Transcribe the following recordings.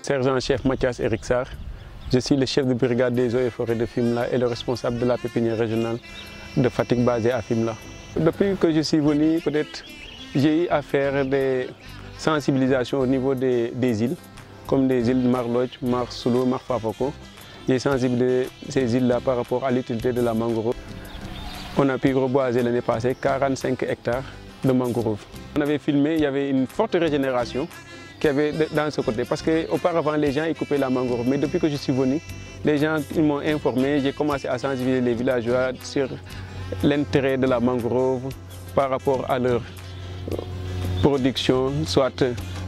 Sergent-chef Mathias Eric Sarr. Je suis le chef de brigade des eaux et forêts de Fimela et le responsable de la pépinière régionale de Fatick basée à Fimela. Depuis que je suis venu, peut-être, j'ai eu à faire des sensibilisations au niveau des îles, comme des îles Mar Lodj, Mar Soulo, Mar Fafako. J'ai sensibilisé ces îles-là par rapport à l'utilité de la mangrove. On a pu reboiser l'année passée 45 hectares de mangrove. On avait filmé, il y avait une forte régénération qu'il y avait dans ce côté. Parce qu'auparavant, les gens ils coupaient la mangrove. Mais depuis que je suis venu, les gens m'ont informé, j'ai commencé à sensibiliser les villageois sur l'intérêt de la mangrove par rapport à leur production, soit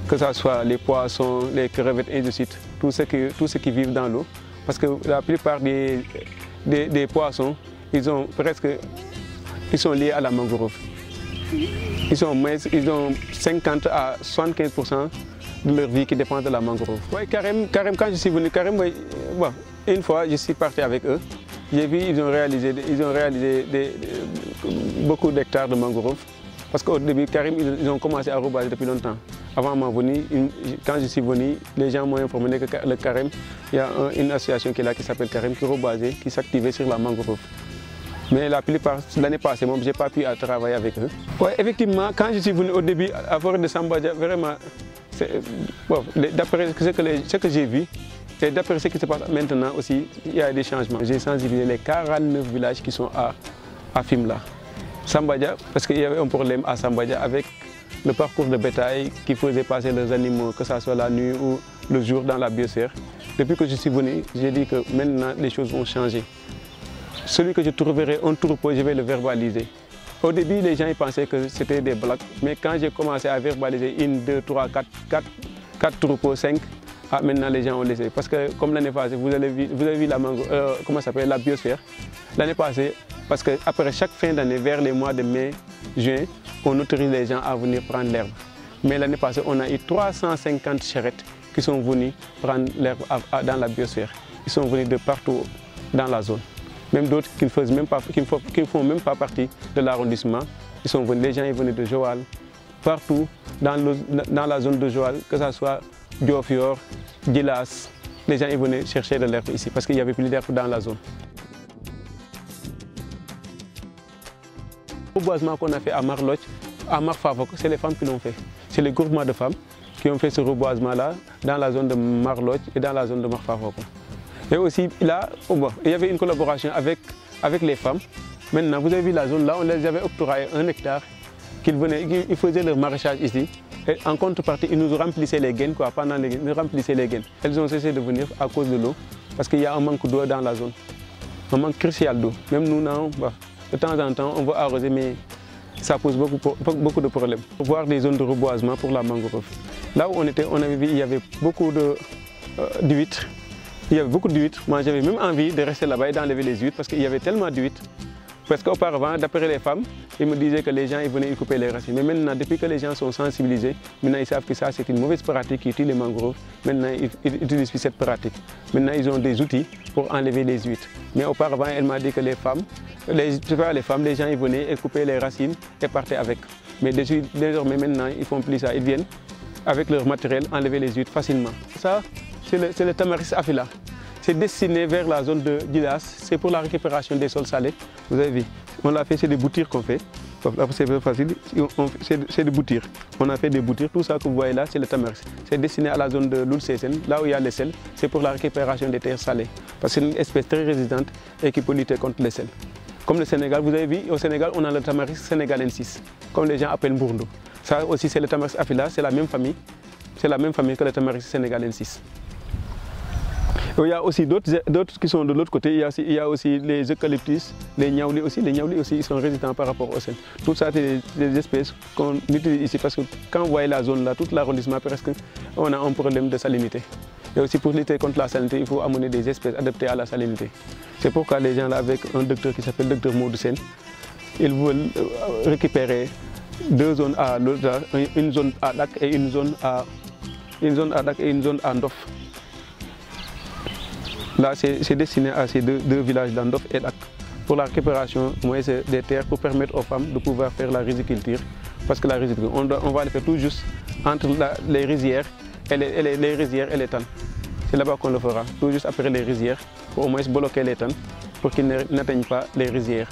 que ce soit les poissons, les crevettes et ainsi de suite, tout ce qui vivent dans l'eau. Parce que la plupart des poissons, ils sont liés à la mangrove. Ils ont 50 à 75% de leur vie qui dépend de la mangrove. Oui, Carême, quand je suis venu, bon, une fois je suis parti avec eux, j'ai vu qu'ils ont réalisé beaucoup d'hectares de mangrove. Parce qu'au début, Carême, ils ont commencé à reboiser depuis longtemps. Avant ma venue, quand je suis venu, les gens m'ont informé que le Carême, il y a une association qui est là qui s'appelle Carême, qui reboisait, qui s'activait sur la mangrove. Mais la plupart, l'année passée, je n'ai pas pu travailler avec eux. Ouais, effectivement, quand je suis venu au début, à la forêt de Sambadja, vraiment, bon, d'après ce que j'ai vu, et d'après ce qui se passe maintenant aussi, il y a des changements. J'ai sensibilisé les 49 villages qui sont à Fimela. Sambadja, parce qu'il y avait un problème à Sambadja avec le parcours de bétail qui faisait passer les animaux, que ce soit la nuit ou le jour dans la biosphère. Depuis que je suis venu, j'ai dit que maintenant les choses vont changer. Celui que je trouverai un troupeau, je vais le verbaliser. Au début, les gens ils pensaient que c'était des blagues, mais quand j'ai commencé à verbaliser 1, 2, 3, 4 troupeaux, 5, maintenant les gens ont laissé. Parce que comme l'année passée, vous avez vu la biosphère. L'année passée, parce qu'après chaque fin d'année, vers les mois de mai, juin, on autorise les gens à venir prendre l'herbe. Mais l'année passée, on a eu 350 charrettes qui sont venues prendre l'herbe dans la biosphère. Ils sont venus de partout dans la zone. Même d'autres qui ne font même pas partie de l'arrondissement. Ils sont venus, les gens sont venus de Joal, partout dans la zone de Joal, que ce soit Diofior, Djilas. Les gens venaient chercher de l'herbe ici parce qu'il n'y avait plus d'herbe dans la zone. Le reboisement qu'on a fait à Mar Lodj, à Mar Fafako, c'est les femmes qui l'ont fait. C'est les groupements de femmes qui ont fait ce reboisement-là dans la zone de Mar Lodj et dans la zone de Mar Fafako. Et aussi, là, il y avait une collaboration avec les femmes. Maintenant, vous avez vu la zone là, on les avait octroyé 1 hectare, ils faisaient leur maraîchage ici. Et en contrepartie, ils nous remplissaient les gaines, ils remplissaient les gaines. Elles ont cessé de venir à cause de l'eau, parce qu'il y a un manque d'eau dans la zone. Un manque crucial d'eau. Même nous, de temps en temps, on va arroser, mais ça pose beaucoup de problèmes. Voir des zones de reboisement pour la mangrove. Là où on était, on avait vu qu'il y avait beaucoup d'huîtres. Il y avait beaucoup d'huîtres. Moi, j'avais même envie de rester là-bas et d'enlever les huîtres parce qu'il y avait tellement d'huîtres. Parce qu'auparavant, d'après les femmes, ils me disaient que les gens ils venaient couper les racines. Mais maintenant, depuis que les gens sont sensibilisés, maintenant ils savent que ça c'est une mauvaise pratique qui tue les mangroves. Maintenant, ils utilisent plus cette pratique. Maintenant, ils ont des outils pour enlever les huîtres. Mais auparavant, elle m'a dit que les gens ils venaient et coupaient les racines et partaient avec. Mais désormais, maintenant, ils ne font plus ça. Ils viennent avec leur matériel enlever les huîtres facilement. Ça, c'est le tamaris afila. C'est destiné vers la zone de Djilas. C'est pour la récupération des sols salés. Vous avez vu, on l'a fait, c'est des boutires qu'on fait. C'est facile, c'est des boutires. On a fait des boutires. Tout ça que vous voyez là, c'est le tamaris. C'est destiné à la zone de l'Oulsesen, là où il y a les sels. C'est pour la récupération des terres salées. Parce que c'est une espèce très résistante et qui peut lutter contre les sels. Comme le Sénégal, vous avez vu, au Sénégal, on a le tamaris sénégalensis, comme les gens appellent Bourndo. Ça aussi, c'est le tamaris afila, c'est la même famille. C'est la même famille que le tamaris sénégalensis. Il y a aussi d'autres qui sont de l'autre côté. Il y a aussi les eucalyptus, les niaouli aussi. Les niaouli aussi, ils sont résistants par rapport au sel. Tout ça, c'est des espèces qu'on utilise ici parce que quand vous voyez la zone là, tout l'arrondissement, presque, on a un problème de salinité. Et aussi pour lutter contre la salinité, il faut amener des espèces adaptées à la salinité. C'est pourquoi les gens là, avec un docteur qui s'appelle docteur Maudoussen, ils veulent récupérer 2 zones à l'autre, une zone à Dak et une zone à Ndof. Là, c'est destiné à ces deux villages d'Andof et Dak pour la récupération des terres pour permettre aux femmes de pouvoir faire la riziculture. Parce que la riziculture, on va le faire tout juste entre les rizières et les tannes. c'est là-bas qu'on le fera, tout juste après les rizières, pour au moins bloquer les tonnes pour qu'ils n'atteignent pas les rizières.